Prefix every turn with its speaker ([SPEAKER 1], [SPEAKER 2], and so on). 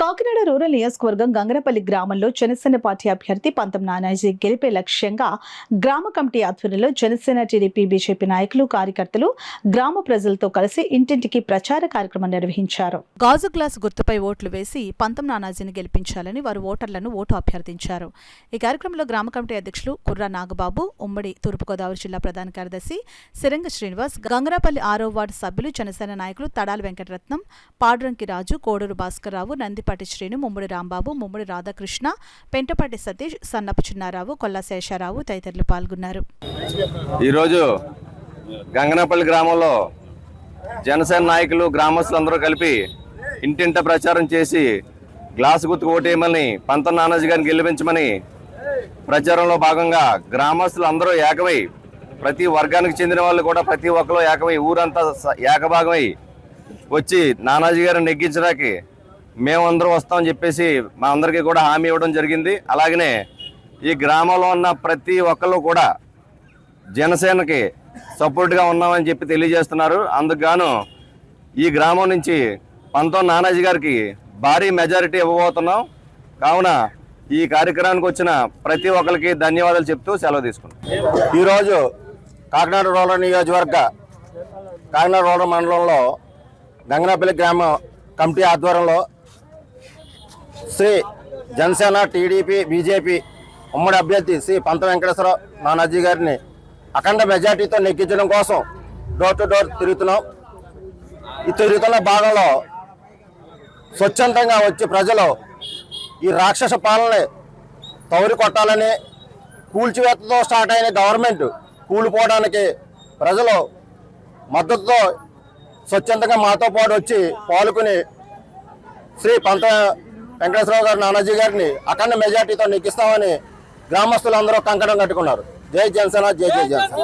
[SPEAKER 1] Kakinada rural నియోజకవర్గం గంగరపల్లి గ్రామంలో Janasena party అభ్యర్థి పంతం నానాజీ గెలిపే లక్ష్యంగా గ్రామ కమిటీ ఆధ్వర్యంలో జనసేన టీడీపీ బీజేపీ నాయకులు కార్యకర్తలు గ్రామ ప్రజలతో కలిసి ఇంటింటికి ప్రచార కార్యక్రమం నిర్వహించారు. గాజు గ్లాస్ గుర్తుపై ఓట్లు వేసి పంతం నానాజీని గెలిపించాలని వారు ఓటర్లను ఓటు అభ్యర్థించారు. ఈ కార్యక్రమంలో గ్రామ కమిటీ అధ్యక్షులు కుర్రా నాగబాబు, ఉమ్మడి తూర్పుగోదావరి జిల్లా ప్రధాన కార్యదర్శి సిరంగ శ్రీనివాస్, గంగరపల్లి 6వ వార్డు సభ్యులు జనసేన నాయకులు తడాల వెంకటరత్నం, పాడురంకి రాజు, కోడూరు భాస్కర్రావు, నందిపాటి శ్రీను, ముమ్మడి రాంబాబు, ముమ్మడి రాధాకృష్ణ, పెంటపాటి సతీష్, సన్నపు చిన్నారావు, కొల్లా శేషారావు తదితరులు పాల్గొన్నారు.
[SPEAKER 2] ఈరోజు గంగనపల్లి గ్రామంలో జనసేన నాయకులు గ్రామస్తులందరూ కలిపి ఇంటింట ప్రచారం చేసి గ్లాసు గుర్తుకు ఓటేయమని పంతం నానాజీ గారిని గెలిపించమని ప్రచారంలో భాగంగా గ్రామస్తులు అందరూ ఏకమై, ప్రతి వర్గానికి చెందిన వాళ్ళు కూడా ప్రతి ఒక్కరు ఏకమై, ఊరంతా ఏకభాగమై వచ్చి నానాజీ గారిని నెగ్గించడానికి మేమందరం వస్తామని చెప్పేసి మా అందరికీ కూడా హామీ ఇవ్వడం జరిగింది. అలాగనే ఈ గ్రామంలో ఉన్న ప్రతి ఒక్కళ్ళు కూడా జనసేనకి సపోర్ట్గా ఉన్నామని చెప్పి తెలియజేస్తున్నారు. అందుకుగాను ఈ గ్రామం నుంచి పంతం నానాజీ గారికి భారీ మెజారిటీ ఇవ్వబోతున్నాం. కావున ఈ కార్యక్రమానికి వచ్చిన ప్రతి ఒక్కరికి ధన్యవాదాలు చెప్తూ సెలవు తీసుకున్నాం.
[SPEAKER 3] ఈరోజు కాకినాడ రూరల్ నియోజకవర్గ కాకినాడ రూరల్ మండలంలో గంగనపల్లి గ్రామ కమిటీ ఆధ్వర్యంలో శ్రీ జనసేన టీడీపీ బీజేపీ ఉమ్మడి అభ్యర్థి శ్రీ పంతం వెంకటేశ్వరరావు నానాజీ గారిని అఖండ మెజార్టీతో నెగ్గించడం కోసం డోర్ టు డోర్ తిరుగుతున్నాం. ఈ తిరుగుతున్న భాగంలో స్వచ్ఛందంగా వచ్చి ప్రజలు ఈ రాక్షస పాలనని తౌరి కొట్టాలని, కూల్చివేతతో స్టార్ట్ అయిన గవర్నమెంట్ కూలిపోవడానికి ప్రజలు మద్దతుతో స్వచ్ఛందంగా మాతో పాటు వచ్చి పాల్గొని శ్రీ పంత వెంకటేశ్వరరావు గారు నానాజీ గారిని అఖండ మెజార్టీతో నెగ్గిస్తామని గ్రామస్తులందరూ కంకణం కట్టుకున్నారు. జై జనసేన, జై జై జనసేన.